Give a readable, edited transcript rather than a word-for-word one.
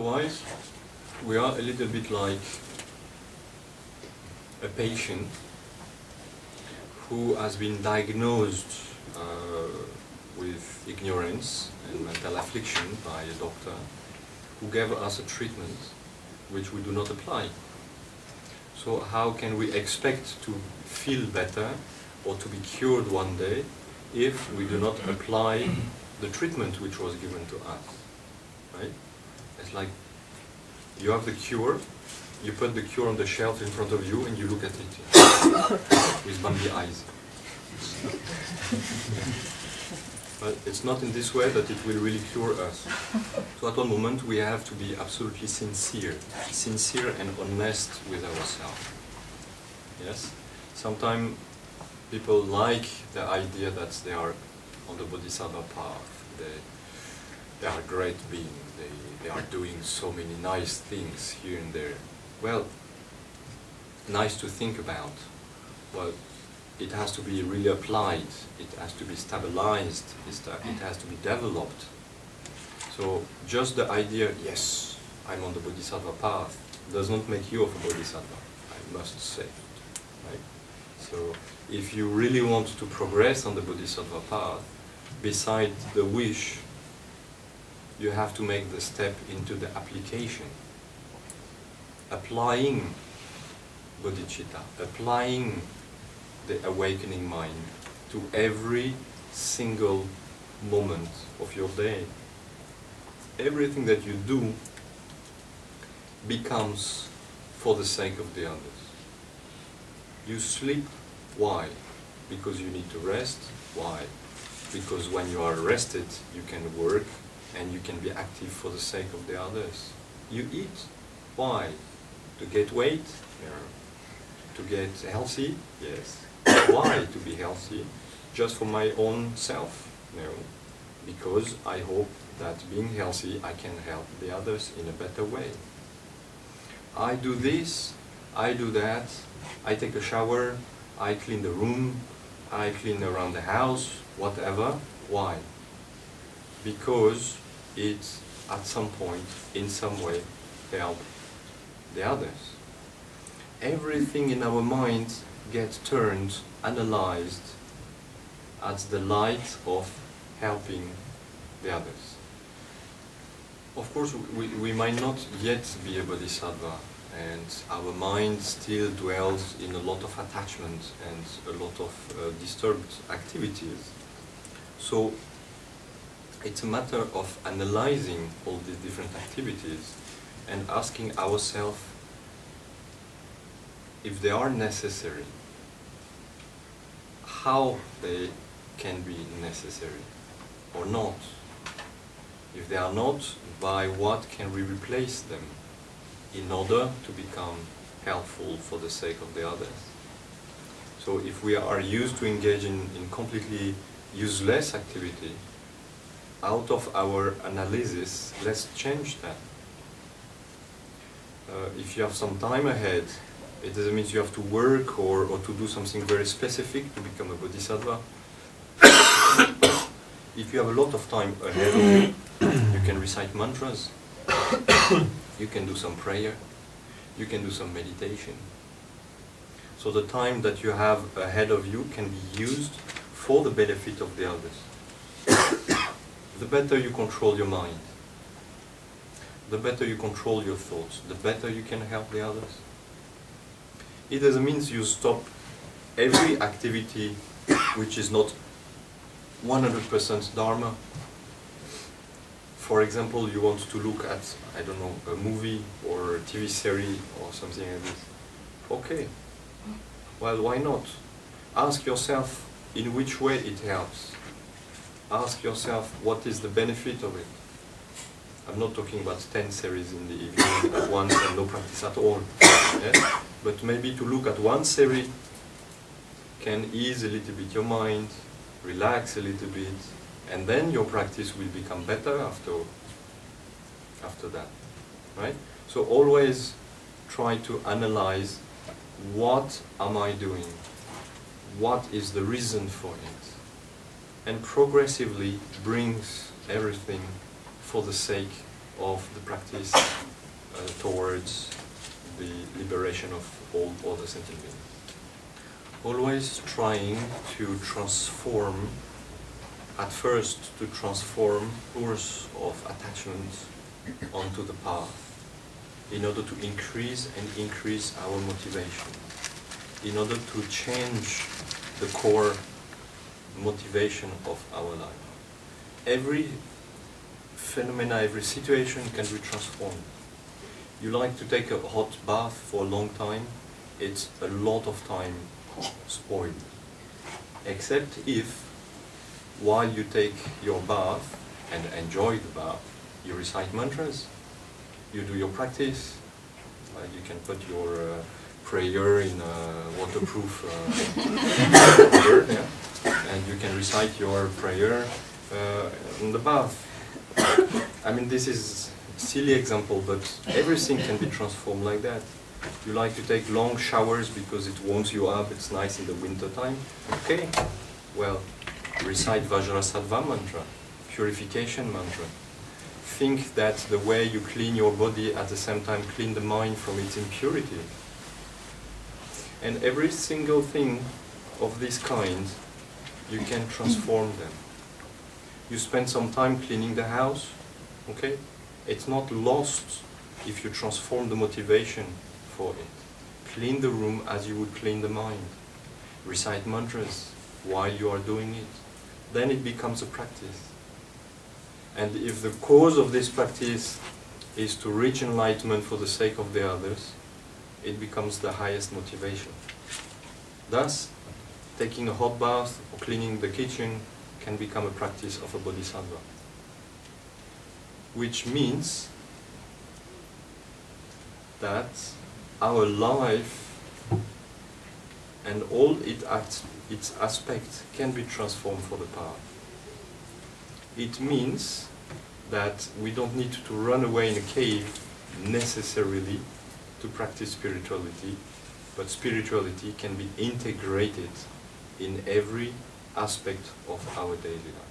Otherwise, we are a little bit like a patient who has been diagnosed with ignorance and mental affliction by a doctor who gave us a treatment which we do not apply. So how can we expect to feel better or to be cured one day if we do not apply the treatment which was given to us? Right? It's like you have the cure, you put the cure on the shelf in front of you and you look at it with Bambi eyes. But it's not in this way that it will really cure us. So at one moment we have to be absolutely sincere and honest with ourselves. Yes? Sometimes people like the idea that they are on the Bodhisattva path. They are great beings. They are doing so many nice things here and there. Well, nice to think about, but it has to be really applied, it has to be stabilized, it has to be developed. So just the idea, yes, I'm on the Bodhisattva path, does not make you of a Bodhisattva, I must say. Right? So if you really want to progress on the Bodhisattva path, beside the wish, you have to make the step into the application. Applying bodhicitta, applying the awakening mind to every single moment of your day. Everything that you do becomes for the sake of the others. You sleep, why? Because you need to rest, why? Because when you are rested, you can work and you can be active for the sake of the others. You eat, why? To get weight? Yeah. To get healthy? Yes. Why to be healthy? Just for my own self? No. Because I hope that being healthy, I can help the others in a better way. I do this, I do that, I take a shower, I clean the room, I clean around the house, whatever. Why? Because it, at some point, in some way, helps the others. Everything in our mind gets turned, analyzed as the light of helping the others. Of course, we might not yet be a bodhisattva, and our mind still dwells in a lot of attachment and a lot of disturbed activities. So it's a matter of analyzing all these different activities and asking ourselves if they are necessary, how they can be necessary or not. If they are not, by what can we replace them in order to become helpful for the sake of the others? So if we are used to engage in completely useless activity, out of our analysis, let's change that. If you have some time ahead, it doesn't mean you have to work or to do something very specific to become a bodhisattva. If you have a lot of time ahead of you, you can recite mantras, you can do some prayer, you can do some meditation. So the time that you have ahead of you can be used for the benefit of the others. The better you control your mind, the better you control your thoughts, the better you can help the others. It doesn't mean you stop every activity which is not 100% Dharma. For example, you want to look at, I don't know, a movie or a TV series or something like this. Okay. Well, why not? Ask yourself in which way it helps. Ask yourself what is the benefit of it. I'm not talking about 10 series in the evening at once and no practice at all. Yes? But maybe to look at one series can ease a little bit your mind, relax a little bit, and then your practice will become better after that. Right? So always try to analyze, what am I doing? What is the reason for it? And progressively brings everything for the sake of the practice towards the liberation of all other sentient beings. Always trying to transform, at first to transform force of attachment onto the path, in order to increase our motivation, in order to change the core motivation of our life. Every phenomena, every situation can be transformed. You like to take a hot bath for a long time, it's a lot of time spoiled. Except if, while you take your bath and enjoy the bath, you recite mantras, you do your practice, you can put your prayer in a waterproof water, yeah? And you can recite your prayer in the bath. I mean, this is a silly example, but everything can be transformed like that. You like to take long showers because it warms you up, it's nice in the winter time. Okay, well, recite Vajrasattva mantra, purification mantra. Think that the way you clean your body at the same time clean the mind from its impurity. And every single thing of this kind, you can transform them. You spend some time cleaning the house, okay? It's not lost if you transform the motivation for it. Clean the room as you would clean the mind. Recite mantras while you are doing it. Then it becomes a practice. And if the cause of this practice is to reach enlightenment for the sake of the others, it becomes the highest motivation. Thus, taking a hot bath or cleaning the kitchen can become a practice of a bodhisattva. Which means that our life and all its aspects can be transformed for the path. It means that we don't need to run away in a cave necessarily to practice spirituality, but spirituality can be integrated in every aspect of our daily life.